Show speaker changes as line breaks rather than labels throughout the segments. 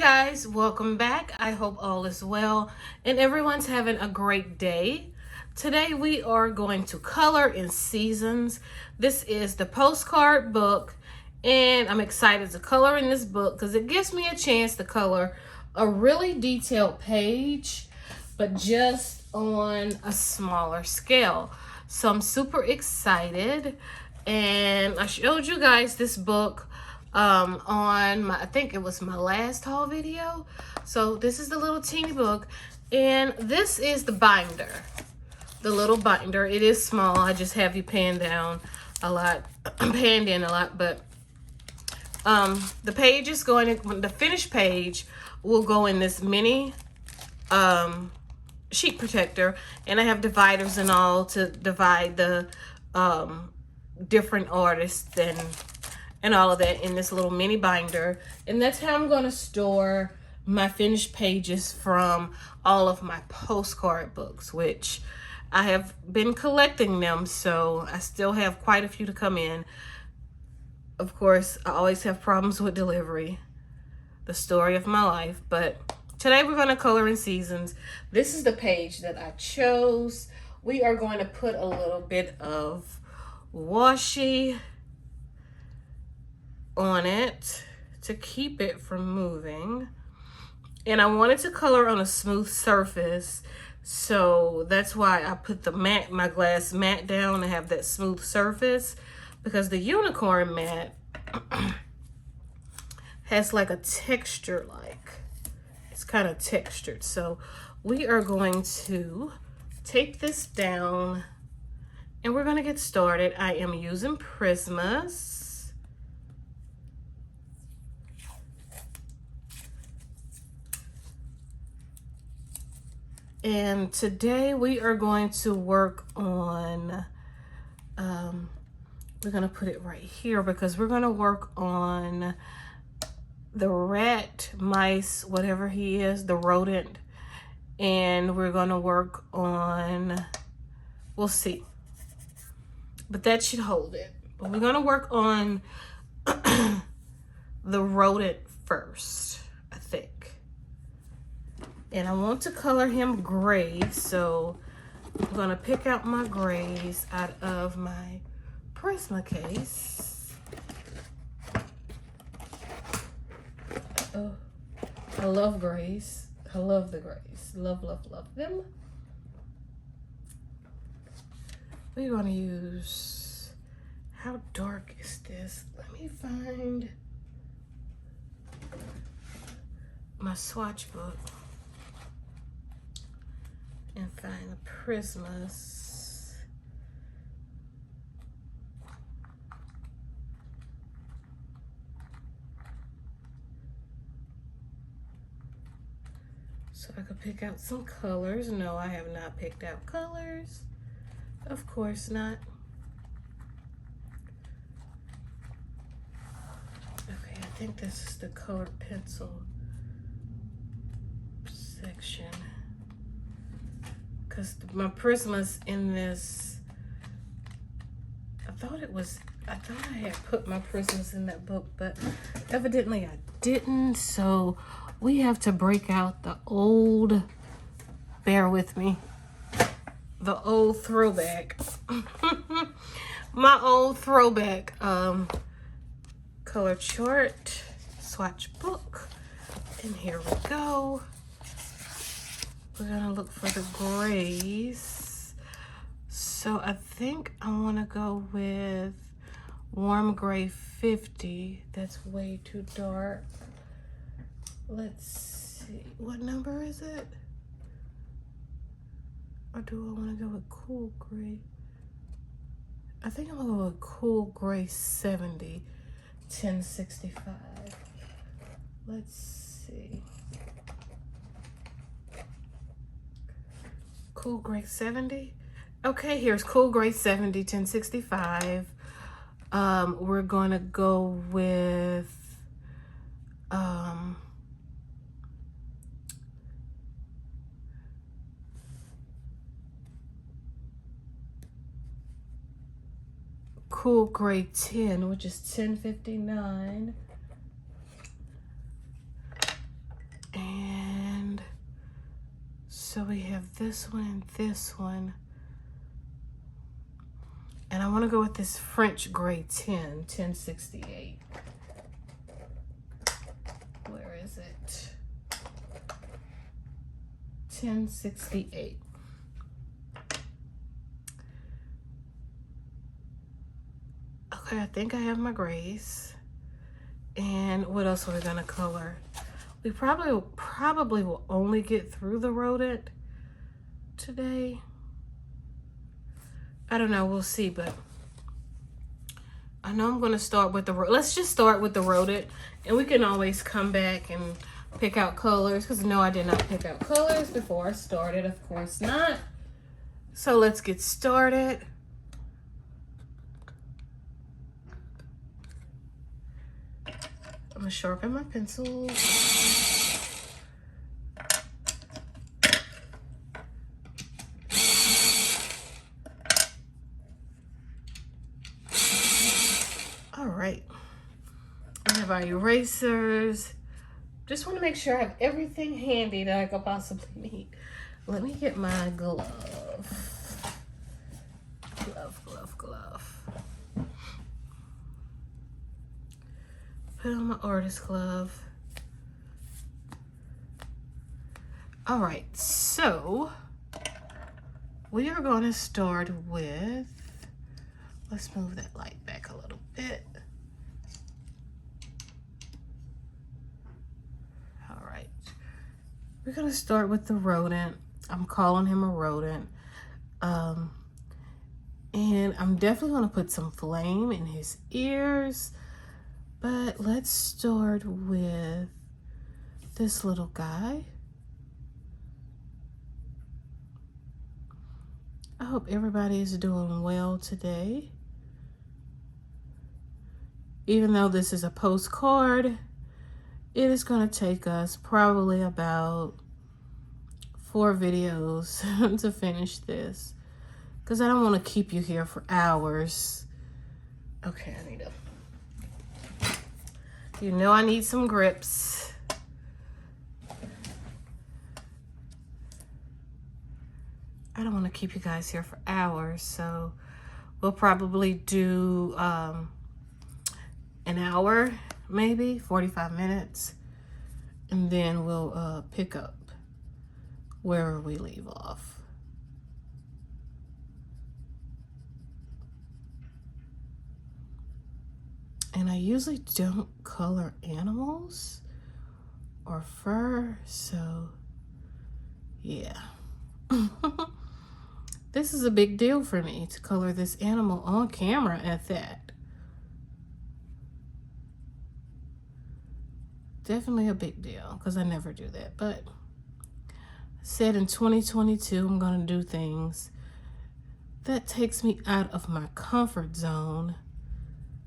guys, welcome back. I hope all is well and everyone's having a great day. Today we are going to color in seasons. This is the Postcard book and I'm excited to color in this book because it gives me a chance to color a really detailed page, but just on a smaller scale. So I'm super excited, and I showed you guys this book on my, I think it was my last haul video. So this is the little teeny book, and this is the binder, the little binder. It is small. I just have you pan down a lot, panned in a lot, but the page is going to, the finished page will go in this mini sheet protector, and I have dividers and all to divide the different artists and all of that in this little mini binder. And that's how I'm going to store my finished pages from all of my postcard books, which I have been collecting them, so I still have quite a few to come in. Of course, I always have problems with delivery, the story of my life, but today we're going to color in seasons. This is the page that I chose. We are going to put a little bit of washi on it to keep it from moving. And I wanted to color on a smooth surface, so that's why I put the matte, my glass matte down to have that smooth surface, because the unicorn matte has like a texture, like it's kind of textured. So we are going to take this down and we're going to get started. I am using Prismas. And today we are going to work on, we're going to put it right here because we're going to work on the rat, mice, whatever he is, the rodent. And we're going to work on, we'll see. But that should hold it. But we're going to work on the rodent first, I think. And I want to color him gray, so I'm going to pick out my grays out of my Prisma case. Oh, I love grays. I love the grays. Love, love, love them. We're going to use, how dark is this? Let me find my swatch book and find the Prismas. So I could pick out some colors. No, I have not picked out colors. Of course not. Okay, I think this is the colored pencil section, because my Prismas in this, I thought I had put my Prismas in that book, but evidently I didn't. So we have to break out the old, bear with me, the old throwback, my old throwback color chart, swatch book. And here we go. We're gonna look for the grays. So I think I wanna go with warm gray 50. That's way too dark. Let's see, what number is it? Or do I wanna go with cool gray? I think I'm gonna go with cool gray 70, 1065. Let's see. Cool gray 70. Okay, here's cool gray 70, 1065. We're gonna go with cool gray 10, which is 1059. So we have this one and this one. And I want to go with this French Gray 1068. Where is it? 1068. Okay, I think I have my grays. And what else are we gonna color? We probably will only get through the rodent today. I don't know, we'll see, but I know I'm gonna start with the let's just start with the rodent, and we can always come back and pick out colors, because no, I did not pick out colors before I started, of course not. So let's get started. I'm gonna sharpen my pencils. All right, I have our erasers. Just want to make sure I have everything handy that I could possibly need. Let me get my glove. Glove. Put on my artist glove. All right, so we are going to start with, let's move that light back a little bit. All right, we're going to start with the rodent. I'm calling him a rodent. And I'm definitely going to put some flame in his ears. But let's start with this little guy. I hope everybody is doing well today. Even though this is a postcard, it is going to take us probably about 4 videos to finish this, because I don't want to keep you here for hours. Okay, I need to... You know I need some grips. I don't want to keep you guys here for hours, so we'll probably do an hour, maybe 45 minutes, and then we'll pick up where we leave off. And I usually don't color animals or fur, so yeah. This is a big deal for me to color this animal on camera at that. Definitely a big deal, because I never do that. But I said in 2022, I'm going to do things that takes me out of my comfort zone.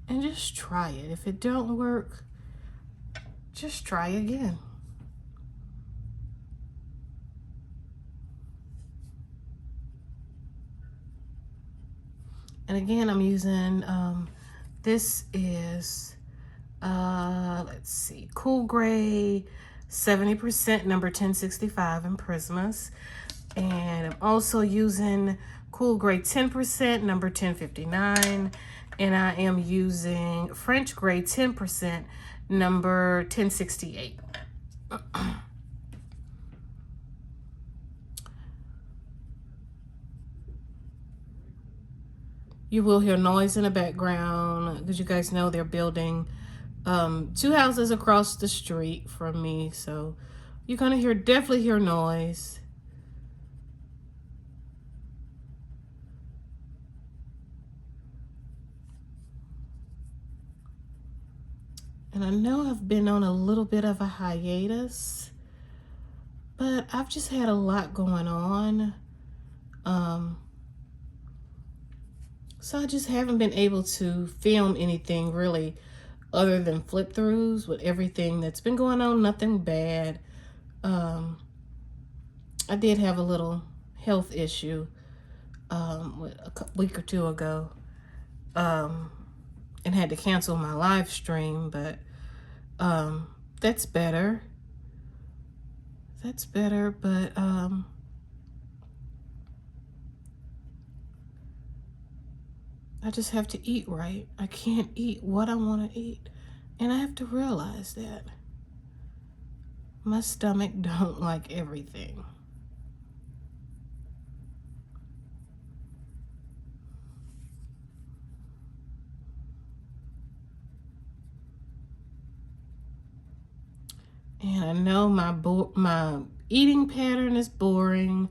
And just try it. If it don't work, just try again. And again, I'm using, this is, let's see, Cool Gray 70% number 1065 in Prismas. And I'm also using Cool Gray 10% number 1059. And I am using French Gray 10% number 1068. You will hear noise in the background, because you guys know they're building 2 houses across the street from me. So you're going to definitely hear noise. And I know I've been on a little bit of a hiatus, but I've just had a lot going on. So I just haven't been able to film anything really other than flip throughs with everything that's been going on. Nothing bad. I did have a little health issue a week or 2 ago, and had to cancel my live stream, but that's better. But I just have to eat right. I can't eat what I want to eat. And I have to realize that my stomach don't like everything. And I know my eating pattern is boring.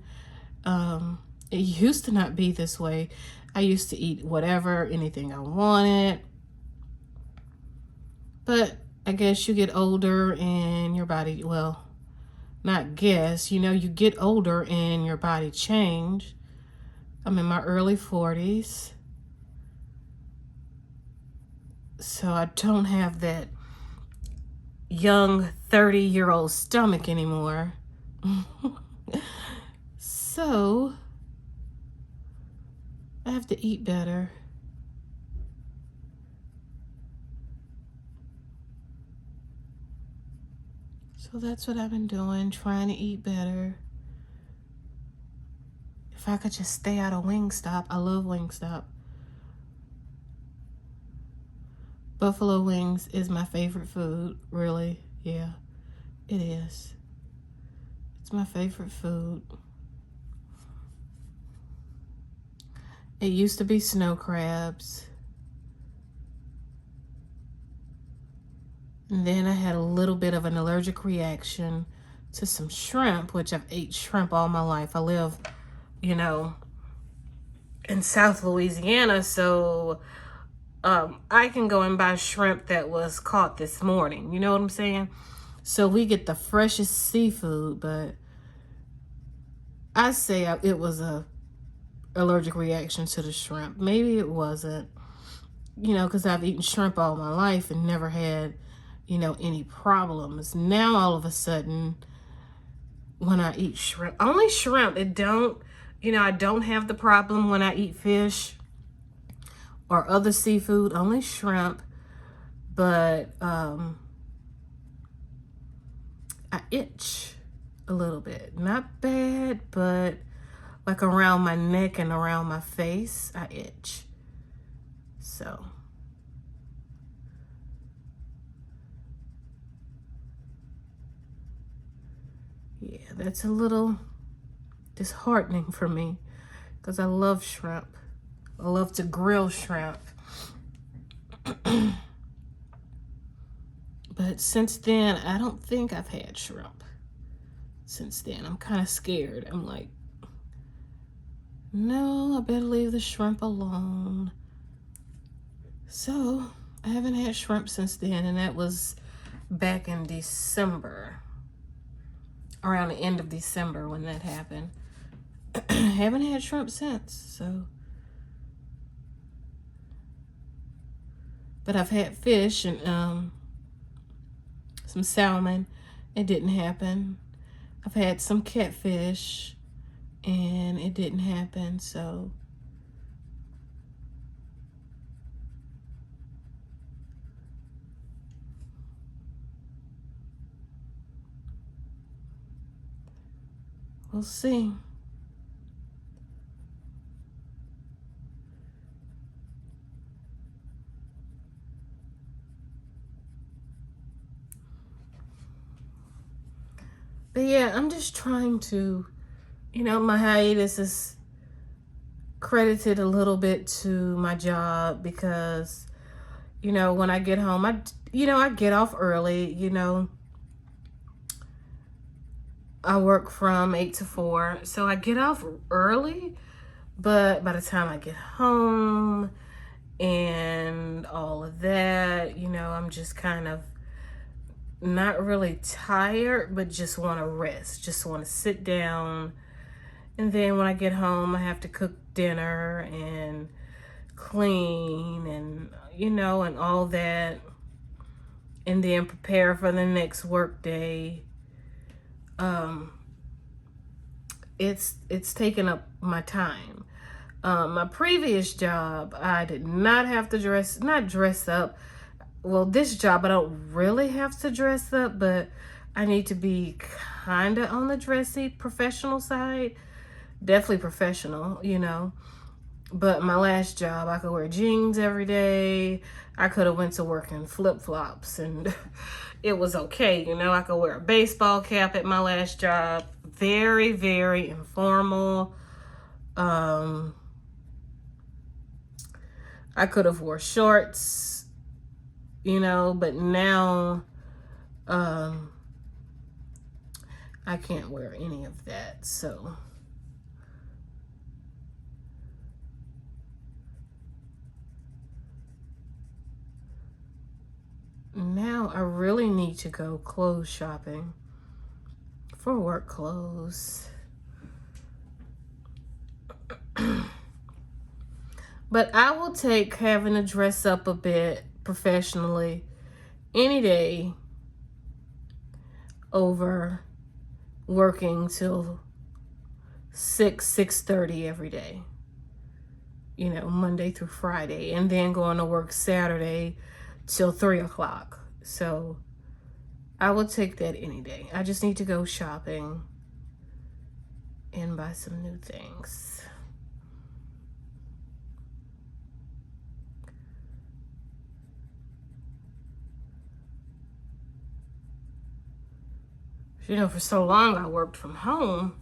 It used to not be this way. I used to eat whatever, anything I wanted. But I guess you get older and your body, well, not guess, you get older and your body change. I'm in my early 40s. So I don't have that young 30-year-old stomach anymore. So I have to eat better. So that's what I've been doing, trying to eat better. If I could just stay out of Wingstop. I love Wingstop. Buffalo wings is my favorite food, really. Yeah, it is. It's my favorite food. It used to be snow crabs. And then I had a little bit of an allergic reaction to some shrimp, which I've ate shrimp all my life. I live, in South Louisiana, so I can go and buy shrimp that was caught this morning. You know what I'm saying? So we get the freshest seafood, but I say it was a allergic reaction to the shrimp. Maybe it wasn't, because I've eaten shrimp all my life and never had, any problems. Now all of a sudden, when I eat shrimp, only shrimp, I don't have the problem when I eat fish or other seafood, only shrimp. But I itch a little bit. Not bad, but like around my neck and around my face, I itch. So yeah, that's a little disheartening for me because I love shrimp. I love to grill shrimp. But since then, I don't think I've had shrimp. Since then, I'm kind of scared. I'm like, no, I better leave the shrimp alone. So I haven't had shrimp since then, and that was back in December. Around the end of December when that happened. Haven't had shrimp since, so. But I've had fish and some salmon. It didn't happen. I've had some catfish and it didn't happen, so. We'll see. But yeah, I'm just trying to, my hiatus is credited a little bit to my job because, when I get home, I get off early, I work from 8 to 4, so I get off early, but by the time I get home and all of that, I'm just kind of not really tired, but just want to rest, just want to sit down. And then when I get home, I have to cook dinner and clean and, and all that. And then prepare for the next work day. It's taken up my time. My previous job, I did not have to not dress up. Well, this job, I don't really have to dress up, but I need to be kind of on the dressy professional side. Definitely professional, But my last job, I could wear jeans every day. I could have went to work in flip-flops and it was okay. You know, I could wear a baseball cap at my last job. Very, very informal. I could have wore shorts, you know, but now I can't wear any of that. So now I really need to go clothes shopping for work clothes. But I will take having to dress up a bit professionally any day over working till 6:30 every day. You know, Monday through Friday, and then going to work Saturday till 3 o'clock. So I will take that any day. I just need to go shopping and buy some new things. You know, for so long I worked from home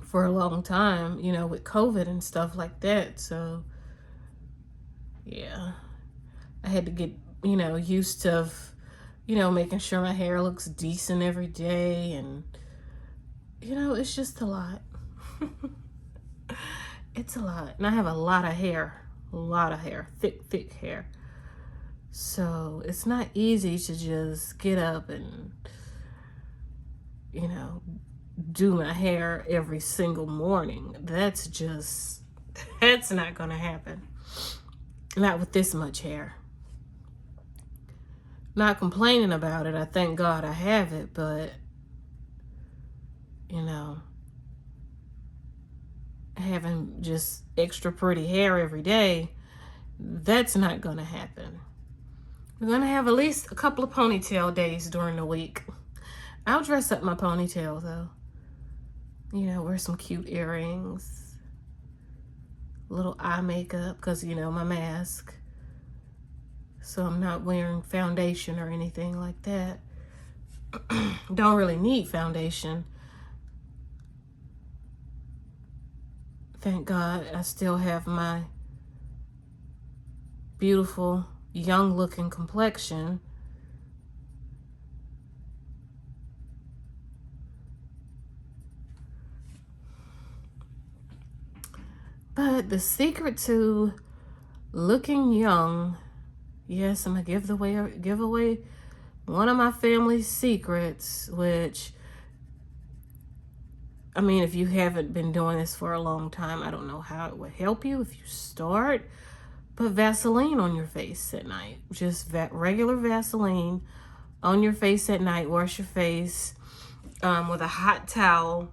for a long time, you know, with COVID and stuff like that. So yeah, I had to get, you know, used to, you know, making sure my hair looks decent every day. And, you know, it's just a lot. It's a lot. And I have a lot of hair, thick hair. So it's not easy to just get up and, you know, do my hair every single morning. That's not gonna happen. Not with this much hair. Not complaining about it. I thank God I have it, but, you know, having just extra pretty hair every day, that's not gonna happen. We're gonna have at least a couple of ponytail days during the week. I'll dress up my ponytail though. You know, wear some cute earrings, little eye makeup, because, you know, my mask. So I'm not wearing foundation or anything like that. Don't really need foundation. Thank God I still have my beautiful, young-looking complexion. But the secret to looking young, yes, I'm gonna give away one of my family's secrets, which, I mean, if you haven't been doing this for a long time, I don't know how it would help you if you start. Put Vaseline on your face at night. Just regular Vaseline on your face at night. Wash your face with a hot towel.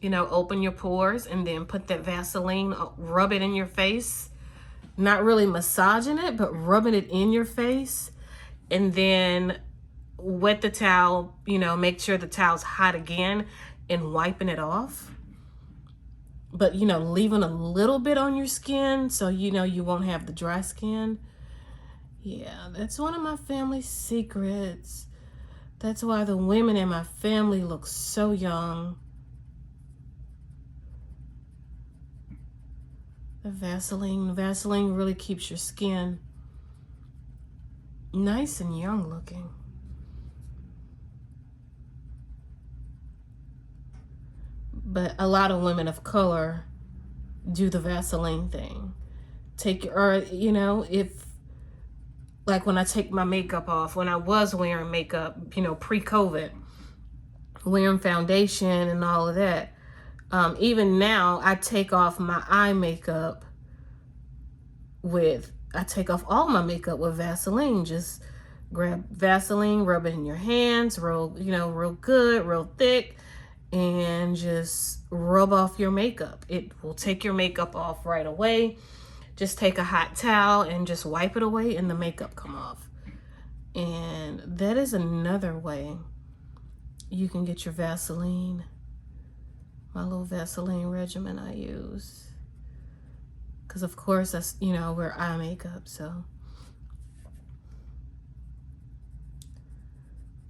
You know, open your pores and then put that Vaseline, rub it in your face. Not really massaging it, but rubbing it in your face. And then wet the towel, you know, make sure the towel's hot again and wiping it off. But, you know, leaving a little bit on your skin so, you know, you won't have the dry skin. Yeah, that's one of my family's secrets. That's why the women in my family look so young. The Vaseline really keeps your skin nice and young looking. But a lot of women of color do the Vaseline thing. You know, if, like when I take my makeup off, when I was wearing makeup, you know, pre-COVID, wearing foundation and all of that, even now, I take off my eye makeup I take off all my makeup with Vaseline. Just grab Vaseline, rub it in your hands, real good, real thick, and just rub off your makeup. It will take your makeup off right away. Just take a hot towel and just wipe it away and the makeup come off. And that is another way you can get your Vaseline. My little Vaseline regimen I use. Because of course that's, you know, wear eye makeup, so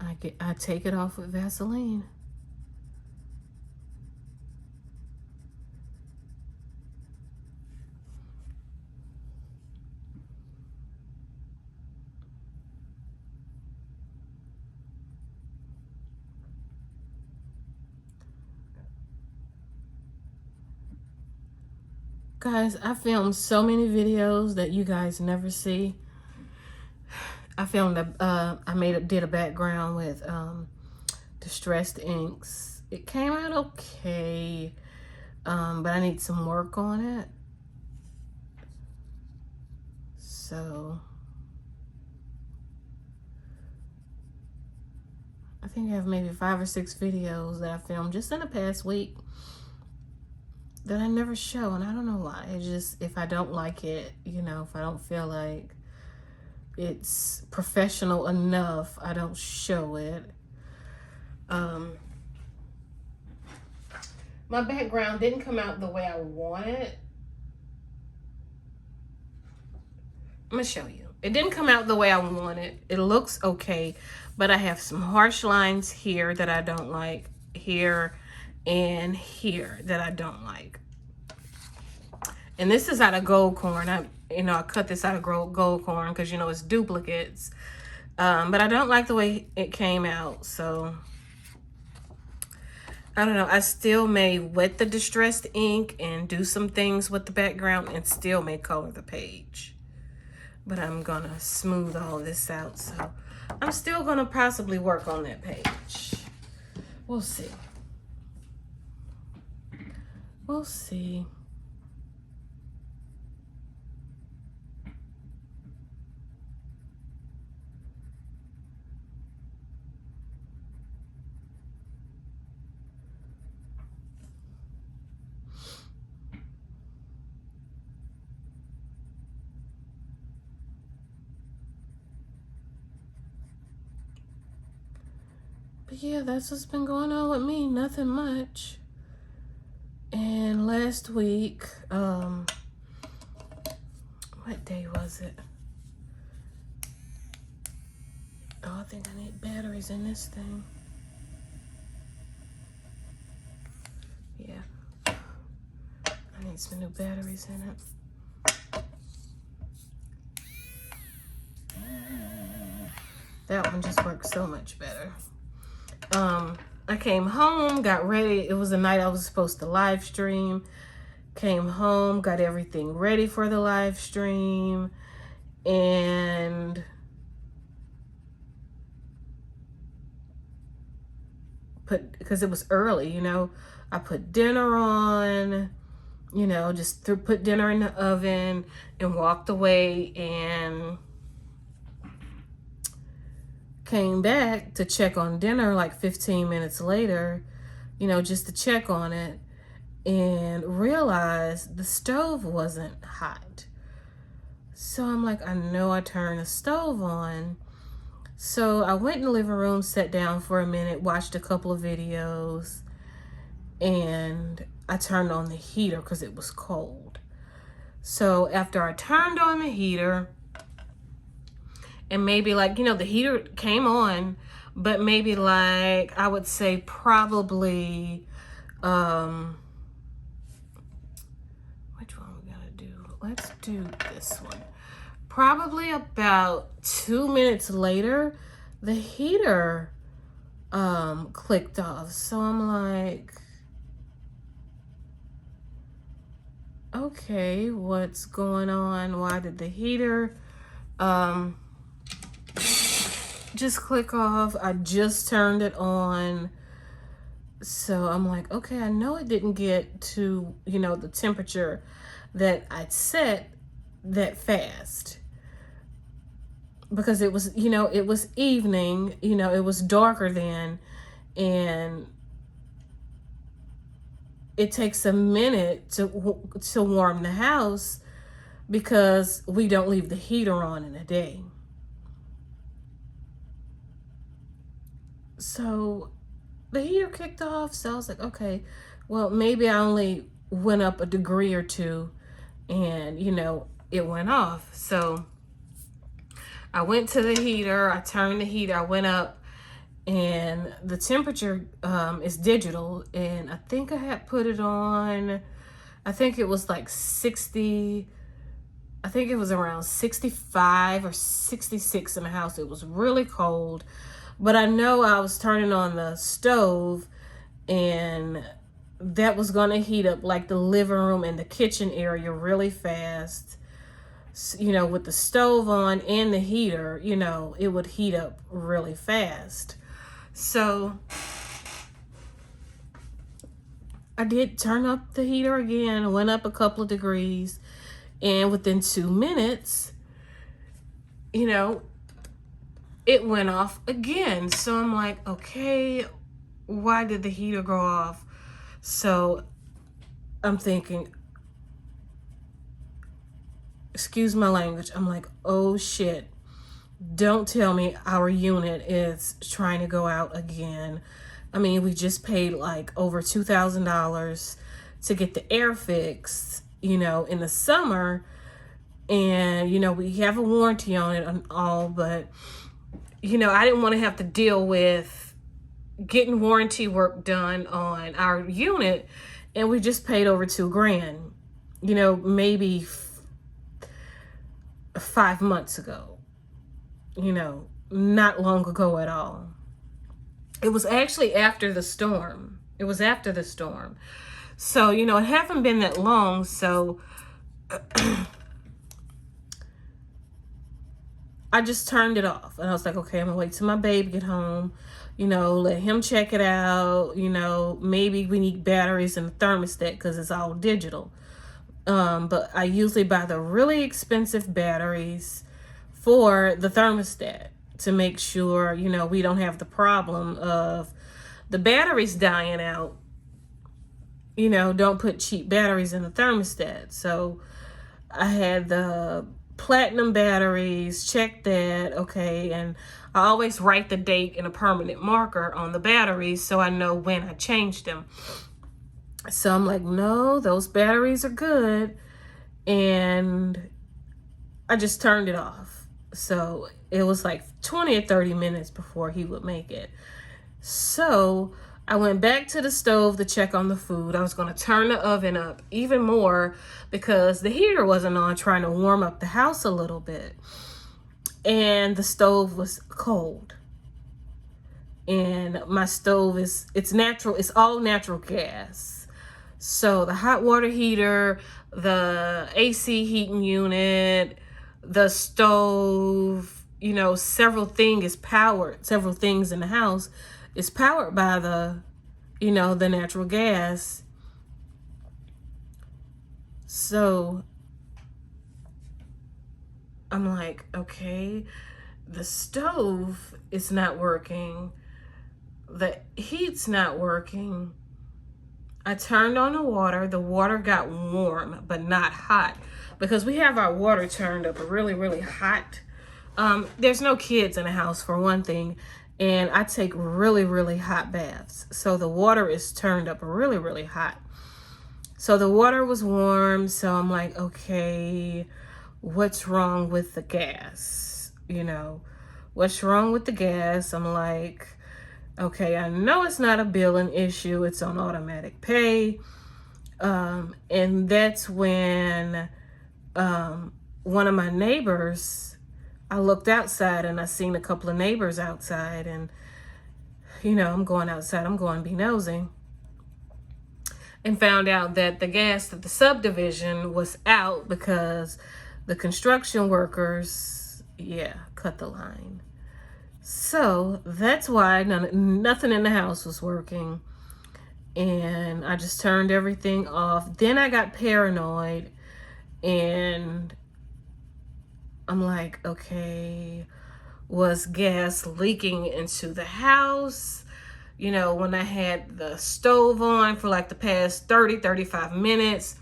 I take it off with Vaseline. Guys, I filmed so many videos that you guys never see. I filmed did a background with distressed inks. It came out okay, but I need some work on it. So I think I have maybe 5 or 6 videos that I filmed just in the past week that I never show, and I don't know why. It's just, if I don't like it, you know, if I don't feel like it's professional enough, I don't show it. My background didn't come out the way I wanted. I'm gonna show you. It didn't come out the way I wanted. It looks okay, but I have some harsh lines here that I don't like, here and here that I don't like. And this is out of gold corn. I cut this out of gold corn because, you know, it's duplicates. But I don't like the way it came out, so I don't know. I still may wet the distressed ink and do some things with the background and still may color the page. But I'm gonna smooth all this out, so I'm still gonna possibly work on that page. We'll see. We'll see. But yeah, that's what's been going on with me. Nothing much. And last week, what day was it? Oh, I think I need batteries in this thing. Yeah. I need some new batteries in it. That one just works so much better. I came home, got ready. It was the night I was supposed to live stream. Came home, got everything ready for the live stream, and because it was early, you know, I put dinner on, you know, just put dinner in the oven and walked away and came back to check on dinner like 15 minutes later, you know, just to check on it, and realized the stove wasn't hot. So I'm like, I know I turned the stove on. So I went in the living room, sat down for a minute, watched a couple of videos, and I turned on the heater because it was cold. So after I turned on the heater, and maybe like, you know, the heater came on, but maybe like, I would say probably, which one we gotta do? Let's do this one. Probably about 2 minutes later, the heater clicked off. So I'm like, okay, what's going on? Why did the heater just click off? I just turned it on. So I'm like, okay, I know it didn't get to, you know, the temperature that I'd set that fast, because it was, you know, it was evening, you know, it was darker then, and it takes a minute to warm the house because we don't leave the heater on in a day. So the heater kicked off, so I was like, okay, well, maybe I only went up a degree or two and you know, it went off. So I went to the heater, I turned the heater, I went up, and the temperature is digital, and I think I had put it on, I think it was like 60, I think it was around 65 or 66 in the house. It was really cold, but I know I was turning on the stove, and that was going to heat up like the living room and the kitchen area really fast. You know, with the stove on and the heater, you know, it would heat up really fast. So I did turn up the heater again, went up a couple of degrees, and within 2 minutes, you know, it went off again. So I'm like, okay, why did the heater go off? So I'm thinking, excuse my language, I'm like, oh shit, don't tell me our unit is trying to go out again. I mean, we just paid like over $2,000 to get the air fixed, you know, in the summer. And, you know, we have a warranty on it and all, but, you know, I didn't want to have to deal with getting warranty work done on our unit, and we just paid over $2,000, you know, maybe 5 months ago, you know, not long ago at all. It was actually after the storm. It was after the storm. So, you know, it haven't been that long. So I just turned it off, and I was like, okay, I'm gonna wait till my baby get home, you know, let him check it out, you know, maybe we need batteries in the thermostat because it's all digital. But I usually buy the really expensive batteries for the thermostat to make sure, you know, we don't have the problem of the batteries dying out. You know, don't put cheap batteries in the thermostat. So I had the platinum batteries, check that, okay, and I always write the date in a permanent marker on the batteries so I know when I changed them. So I'm like, no, those batteries are good, and I just turned it off. So it was like 20 or 30 minutes before he would make it. So I went back to the stove to check on the food. I was going to turn the oven up even more because the heater wasn't on, trying to warm up the house a little bit. And the stove was cold. And my stove it's natural, it's all natural gas. So the hot water heater, the AC heating unit, the stove, you know, several things in the house is powered by the, you know, the natural gas. So I'm like, okay, the stove is not working. The heat's not working. I turned on the water got warm, but not hot, because we have our water turned up really, really hot. There's no kids in the house, for one thing, and I take really, really hot baths. So the water is turned up really, really hot. So the water was warm, so I'm like, okay, what's wrong with the gas? You know, what's wrong with the gas? I'm like, okay, I know it's not a billing issue. It's on automatic pay. And that's when one of my neighbors, I looked outside and I seen a couple of neighbors outside, and, you know, I'm going outside, I'm going to be nosy, and found out that the gas at the subdivision was out because the construction workers, cut the line. So that's why nothing in the house was working. And I just turned everything off. Then I got paranoid, and I'm like, okay, was gas leaking into the house? You know, when I had the stove on for like the past 35 minutes,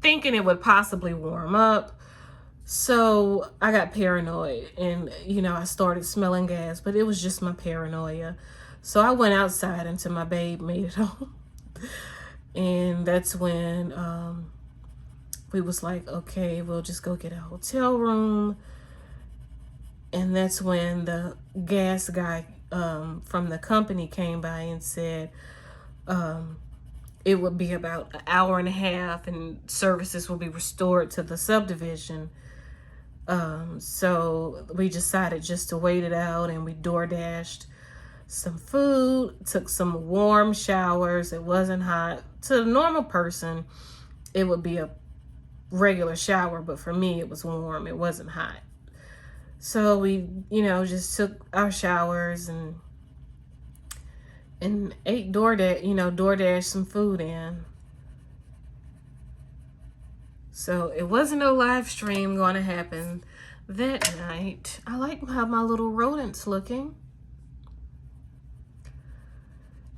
thinking it would possibly warm up. So I got paranoid, and, you know, I started smelling gas, but it was just my paranoia. So I went outside until my babe made it home. And that's when we was like, okay, we'll just go get a hotel room. And that's when the gas guy from the company came by and said it would be about an hour and a half and services will be restored to the subdivision. So we decided just to wait it out, and we DoorDashed some food, took some warm showers. It wasn't hot. To a normal person, it would be a regular shower, but for me, it was warm. It wasn't hot. So we, just took our showers and ate DoorDash some food in. So it wasn't no live stream going to happen that night. I like how my little rodent's looking.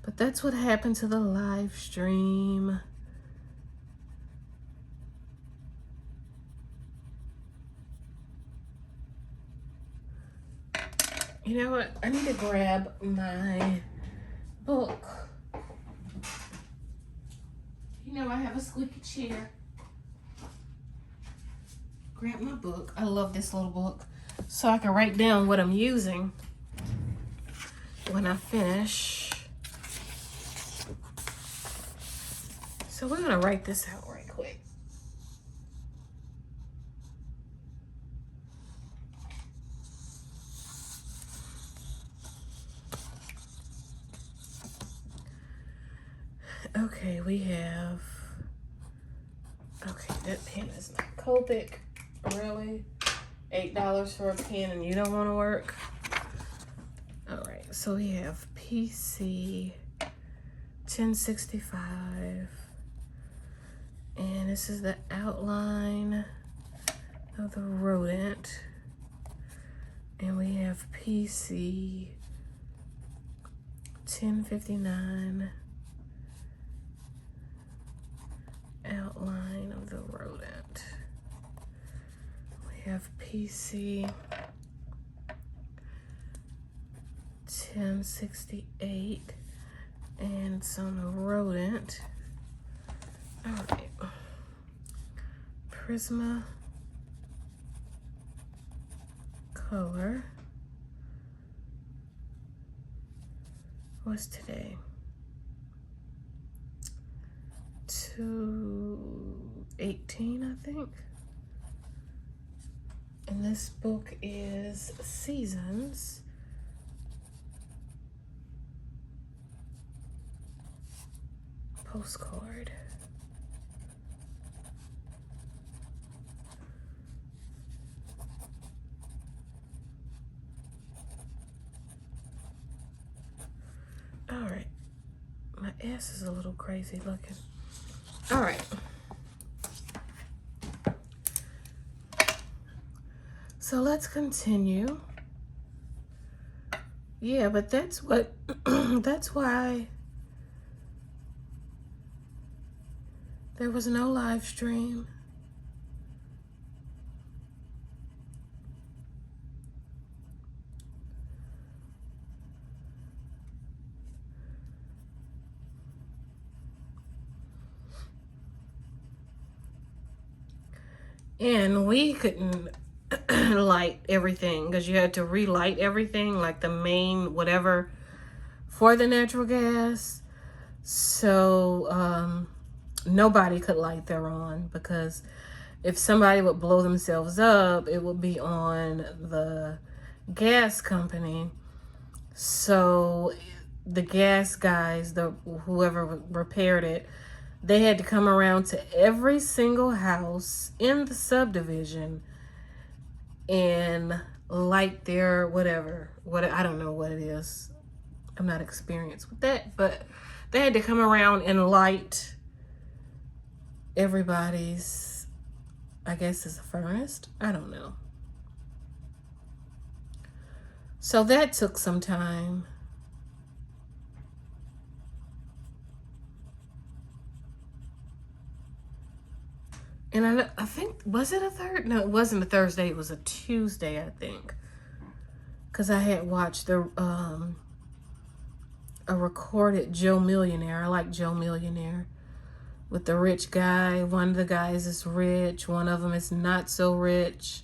But that's what happened to the live stream. You know what? I need to grab my book. I have a squeaky chair. Grab my book. I love this little book. So I can write down what I'm using when I finish. So we're going to write this out right quick. Okay, we have, that pen is not Copic. Really? $8 for a pen and you don't want to work? All right, so we have PC 1065. And this is the outline of the rodent. And we have PC 1059. Outline of the rodent. We have PC 1068, and it's on the rodent. All right. Prisma color. What's today? 2/18, I think. And this book is Seasons. Postcard. All right. My S is a little crazy looking. All right. So let's continue. Yeah, but that's what, that's why there was no live stream. And we couldn't light everything because you had to relight everything, like the main whatever for the natural gas. So nobody could light their own, because if somebody would blow themselves up, it would be on the gas company. So the gas guys, whoever repaired it, they had to come around to every single house in the subdivision and light their whatever. I don't know what it is. I'm not experienced with that, but they had to come around and light everybody's, I guess it's a furnace. I don't know. So that took some time. And I think, was it a third? No, it wasn't a Thursday. It was a Tuesday, I think. Because I had watched a recorded Joe Millionaire. I like Joe Millionaire. with the rich guy. One of the guys is rich, one of them is not so rich,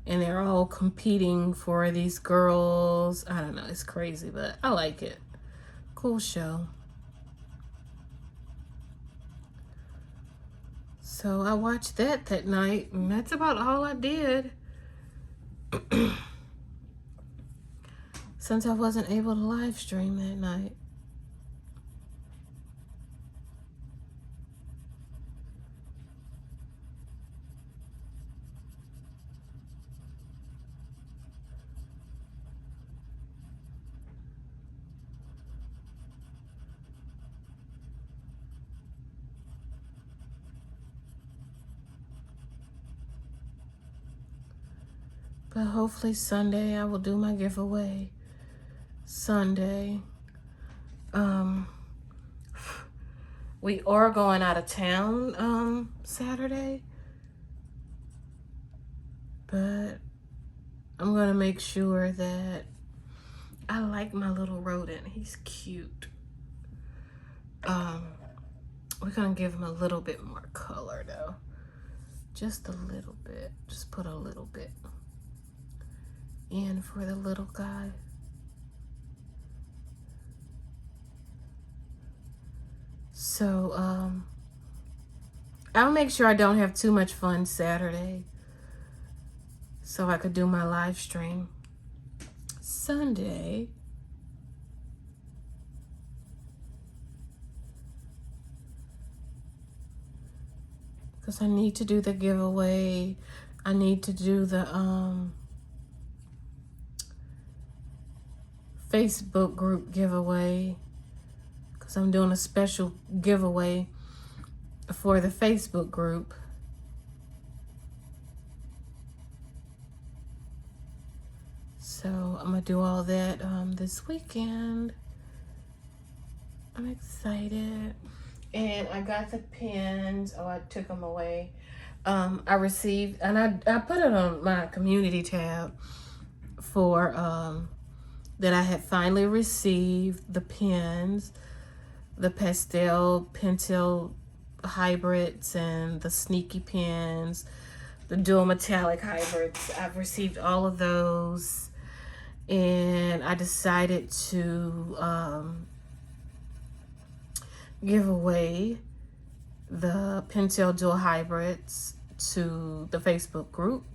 and they're all competing for these girls. I don't know, it's crazy, but I like it. Cool show. So I watched that night, and that's about all I did. Since I wasn't able to live stream that night. But hopefully Sunday I will do my giveaway. Sunday. We are going out of town Saturday. But I'm gonna make sure that I like my little rodent. He's cute. We're gonna give him a little bit more color though. Just a little bit. Just put a little bit in for the little guy. So I'll make sure I don't have too much fun Saturday so I could do my live stream Sunday. Because I need to do the giveaway. I need to do the Facebook group giveaway. Because I'm doing a special giveaway for the Facebook group. So I'm going to do all that this weekend. I'm excited. And I got the pins. Oh, I took them away. I received, and I put it on my community tab for that I had finally received the pins, the pastel Pentel hybrids and the sneaky pins, the dual metallic hybrids. I've received all of those, and I decided to give away the Pentel dual hybrids to the Facebook group.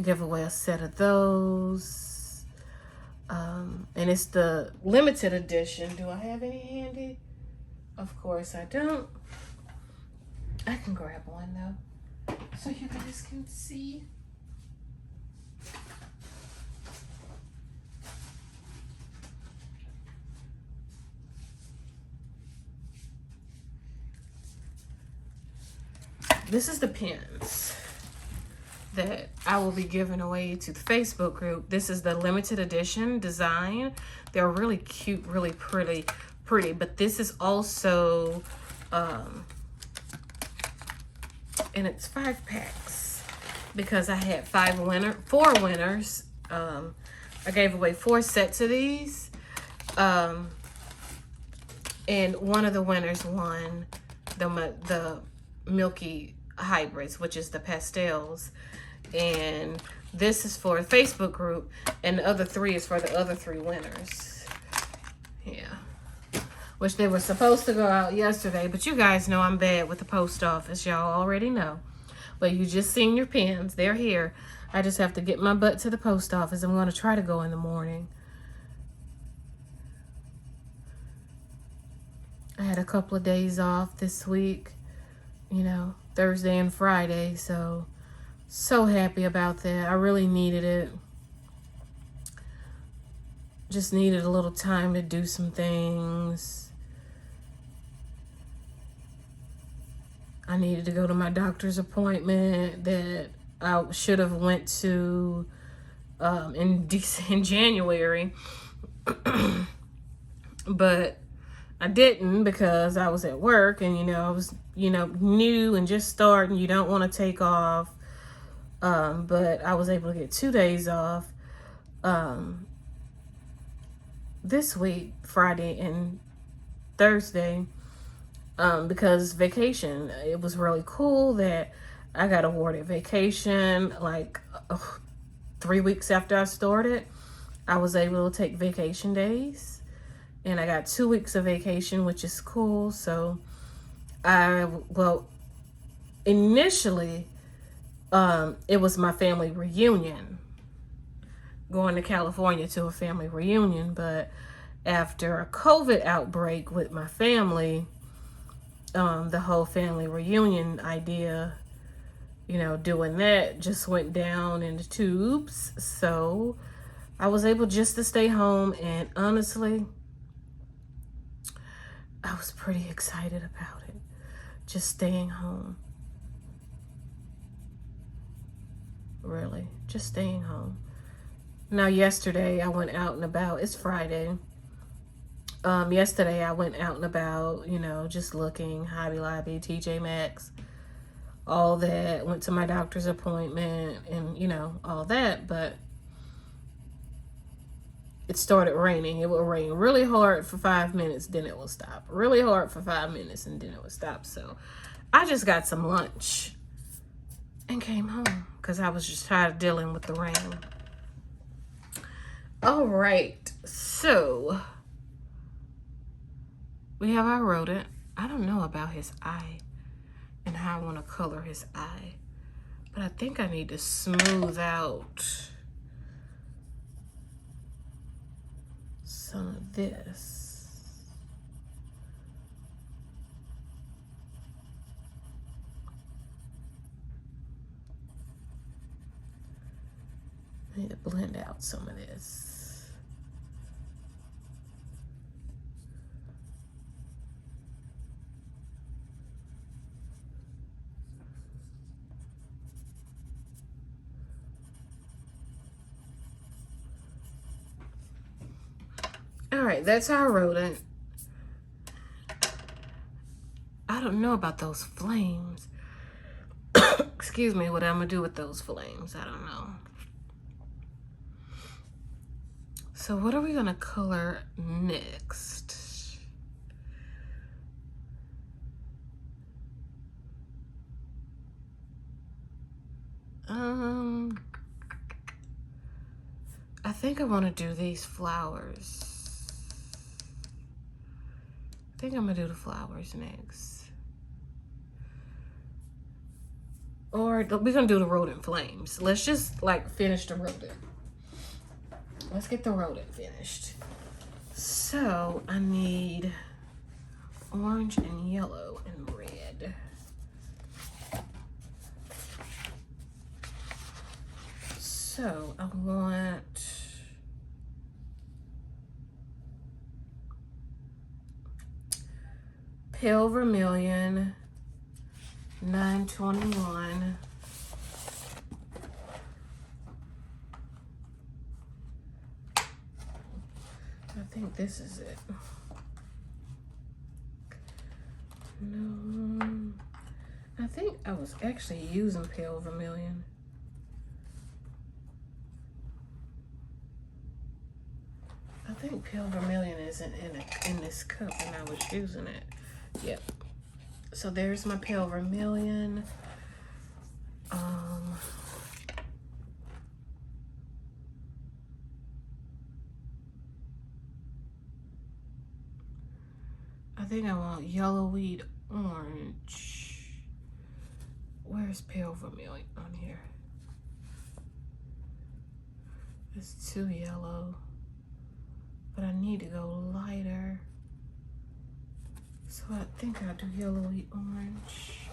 Give away a set of those. And it's the limited edition. Do I have any handy? Of course I don't. I can grab one though, so you guys can see. This is the pins that I will be giving away to the Facebook group. This is the limited edition design. They're really cute, really pretty. But this is also, and it's 5 packs because I had 4 winners. I gave away 4 sets of these, and one of the winners won the Milky hybrids, which is the pastels, and this is for a Facebook group, and the other 3 is for the other 3 winners. Yeah, which they were supposed to go out yesterday, but you guys know I'm bad with the post office. Y'all already know. But you just seen your pins. They're here. I just have to get my butt to the post office. I'm going to try to go in the morning. I had a couple of days off this week, you know, Thursday and Friday, so happy about that. I really needed it. Just needed a little time to do some things. I needed to go to my doctor's appointment that I should have went to in January, but I didn't because I was at work, and I was new and just starting. You don't want to take off, but I was able to get 2 days off this week, Friday and Thursday, because vacation, it was really cool that I got awarded vacation like 3 weeks after I started. I was able to take vacation days, and I got 2 weeks of vacation, which is cool. So initially, it was my family reunion, going to California to a family reunion. But after a COVID outbreak with my family, the whole family reunion idea, doing that just went down in the tubes. So I was able just to stay home, and honestly, I was pretty excited about it. Just staying home. Really, just staying home. Now, yesterday I went out and about. It's Friday. Yesterday I went out and about, just looking, Hobby Lobby, TJ Maxx, all that. Went to my doctor's appointment and, all that. But it started raining. It would rain really hard for 5 minutes, then it will stop. Really hard for 5 minutes, and then it would stop. So I just got some lunch and came home because I was just tired of dealing with the rain. All right, so we have our rodent. I don't know about his eye and how I want to color his eye, but I think I need to smooth out some of this. I need to blend out some of this. All right, that's our rodent. I don't know about those flames. Excuse me, what I'm gonna do with those flames, I don't know. So what are we gonna color next? I think I want to do these flowers. I think I'm gonna do the flowers next. Or we're gonna do the rodent flames. Let's just finish the rodent. Let's get the rodent finished. So I need orange and yellow and red. So I want pale vermilion, 921. I think this is it. No, I think I was actually using pale vermilion. I think pale vermilion isn't in this cup, and I was using it. Yep. So there's my pale vermilion. I think I want yellowy orange. Where's pale vermilion on here? It's too yellow, but I need to go lighter. So I think I'll do yellowy orange.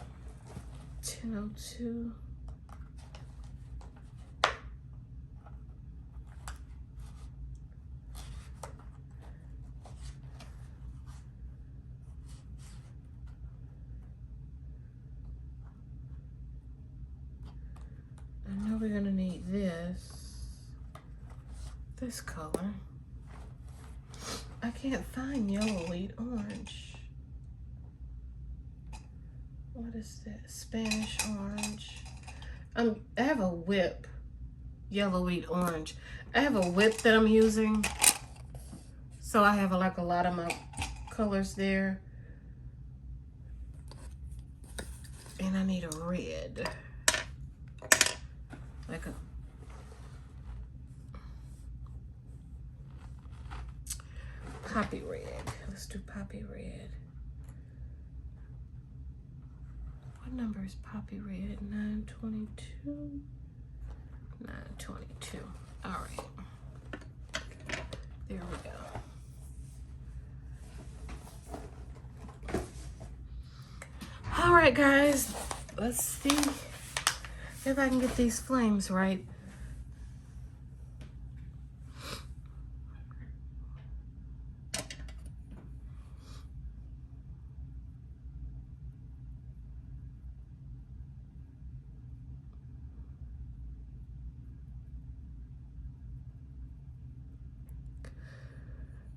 1002. I know we're gonna need this color. I can't find yellowy orange. What is that? Spanish orange. I have a whip, yellowy orange. I have a whip that I'm using, so I have a lot of my colors there. And I need a red. Like a poppy red. Let's do poppy red. What number is poppy red? 922. 922. All right. There we go. All right, guys. Let's see if I can get these flames right.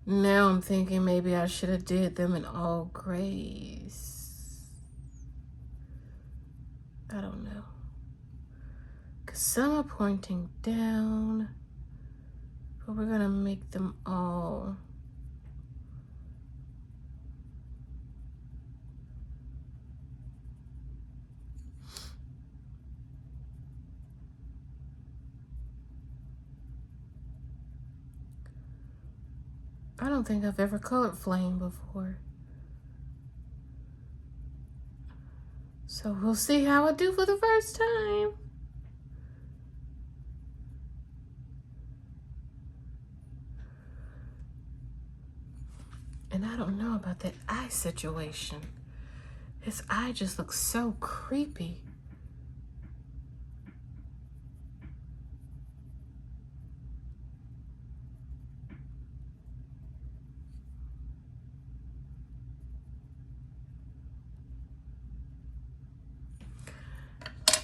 Now I'm thinking maybe I should have did them in all grays. I don't know. Because some are pointing down, but we're going to make them all. I don't think I've ever colored flame before. So we'll see how I do for the first time. And I don't know about that eye situation. His eye just looks so creepy.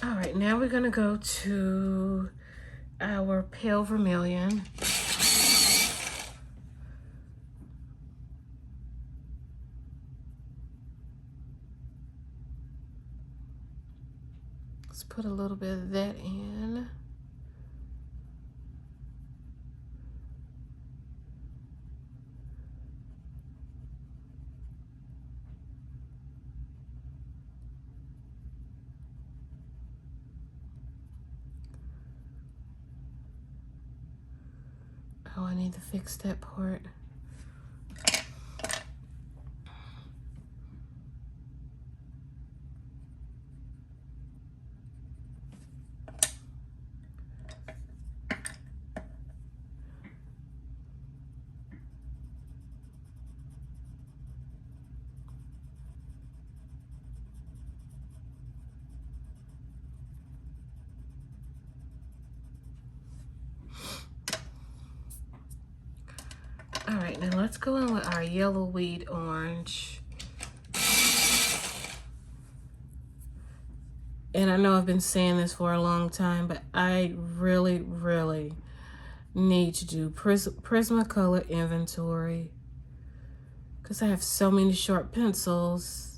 All right, now we're gonna go to our pale vermilion. Let's put a little bit of that in. Oh, I need to fix that part. All right, now let's go in with our yellow weed orange. And I know I've been saying this for a long time, but I really, really need to do Prismacolor inventory because I have so many sharp pencils.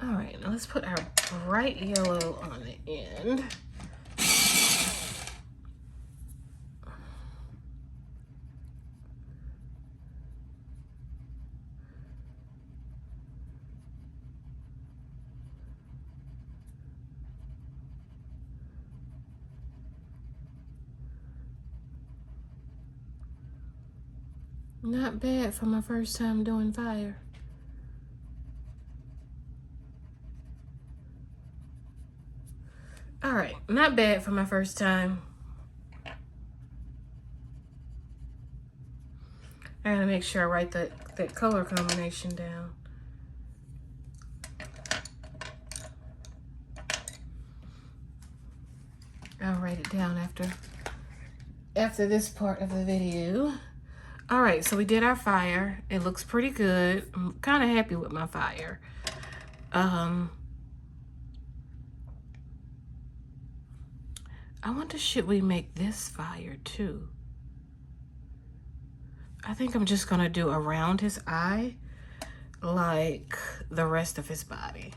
All right, now let's put our bright yellow on the end. Not bad for my first time doing fire. All right, not bad for my first time. I gotta make sure I write that color combination down. I'll write it down after this part of the video. All right, so we did our fire. It looks pretty good. I'm kind of happy with my fire. I wonder, should we make this fire too? I think I'm just gonna do around his eye like the rest of his body.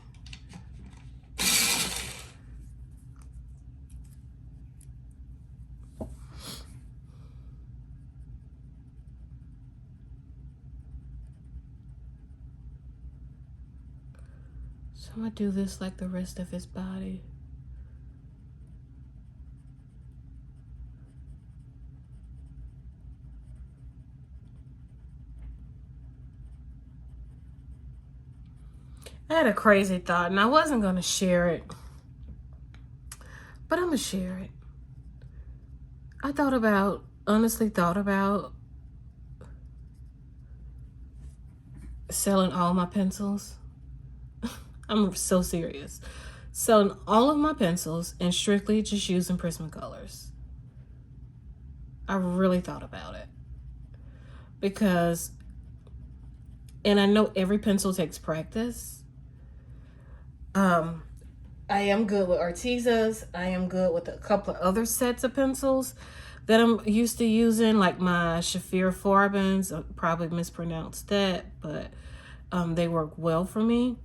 So I'm gonna do this like the rest of his body. I had a crazy thought and I wasn't gonna share it, but I'm gonna share it. I honestly thought about selling all my pencils. I'm so serious. Selling all of my pencils and strictly just using Prismacolors. I really thought about it. Because, and I know every pencil takes practice. I am good with Artezas. I am good with a couple of other sets of pencils that I'm used to using, like my Shafir Farbens. I probably mispronounced that, but they work well for me.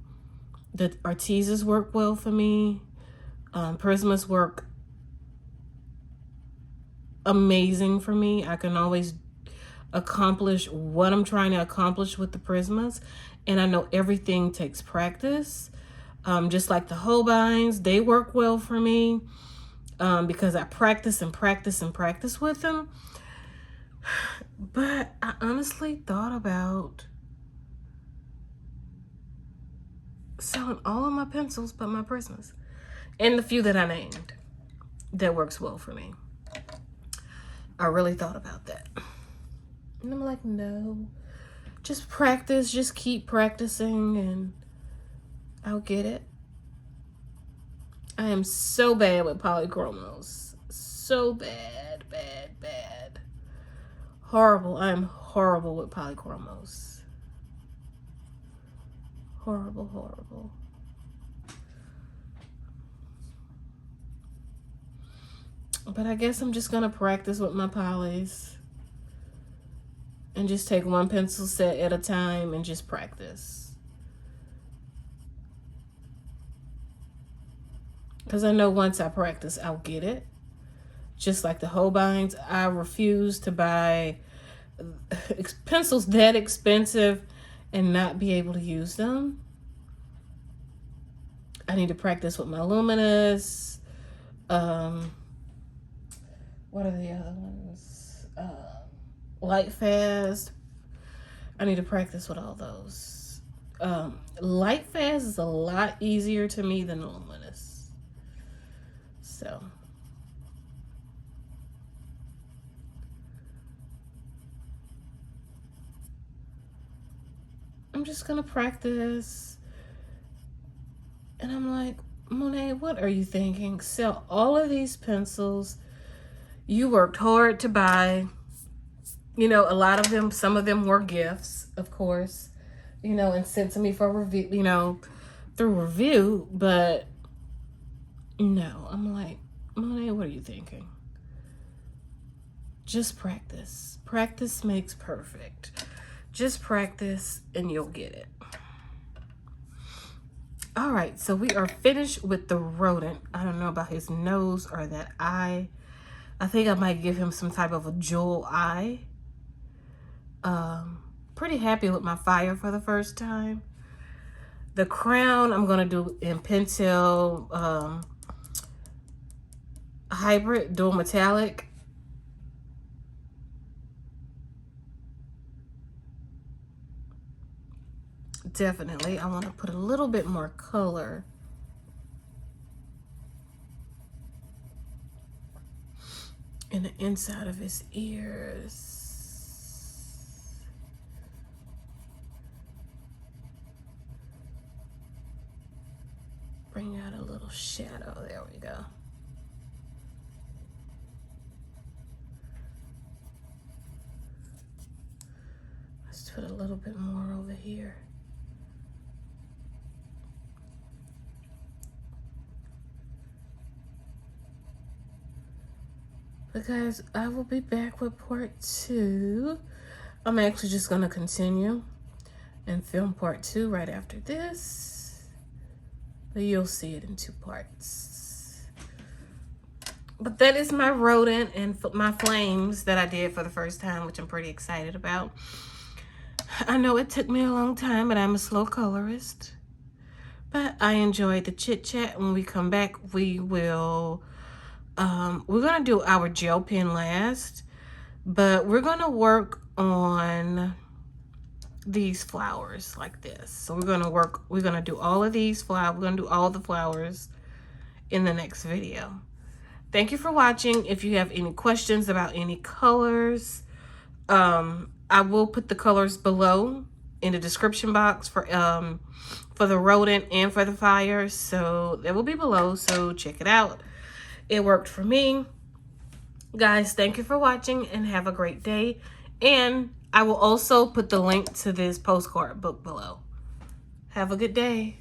The Artezas work well for me. Prismas work amazing for me. I can always accomplish what I'm trying to accomplish with the Prismas, and I know everything takes practice. Just like the Holbeins, they work well for me because I practice and practice and practice with them. But I honestly thought about selling all of my pencils but my Prismas. And the few that I named, that works well for me. I really thought about that. And I'm like, no. Just practice, just keep practicing and I'll get it. I am so bad with polychromos. So bad, bad, bad. Horrible. I am horrible with polychromos. Horrible, horrible. But I guess I'm just gonna practice with my polys. And just take one pencil set at a time and just practice. Because I know once I practice, I'll get it. Just like the Holbeins, I refuse to buy pencils that expensive and not be able to use them. I need to practice with my Luminous. What are the other ones? Light Fast. I need to practice with all those. Light Fast is a lot easier to me than Luminous. So I'm just gonna practice. And I'm like, Monai, what are you thinking? Sell all of these pencils. You worked hard to buy. You know, a lot of them, some of them were gifts, of course, you know, and sent to me for review, you know, through review. But no, I'm like, Monai, what are you thinking? Just practice. Practice makes perfect. Just practice and you'll get it. All right, so we are finished with the rodent. I don't know about his nose or that eye. I think I might give him some type of a jewel eye. Pretty happy with my fire for the first time. The crown I'm gonna do in Pentel hybrid dual metallic. Definitely, I want to put a little bit more color in the inside of his ears. Bring out a little shadow. There we go. Let's put a little bit more over here. But guys, I will be back with part 2. I'm actually just going to continue and film part 2 right after this. But you'll see it in 2 parts. But that is my rodent and my flames that I did for the first time, which I'm pretty excited about. I know it took me a long time, but I'm a slow colorist. But I enjoyed the chit chat. When we come back, we will, we're going to do our gel pen last, but we're going to work on these flowers like this. So we're going to do all of these flowers. We're going to do all the flowers in the next video. Thank you for watching. If you have any questions about any colors, I will put the colors below in the description box for the rodent and for the fire. So they will be below, so check it out. It worked for me. Guys, thank you for watching and have a great day. And I will also put the link to this postcard book below. Have a good day.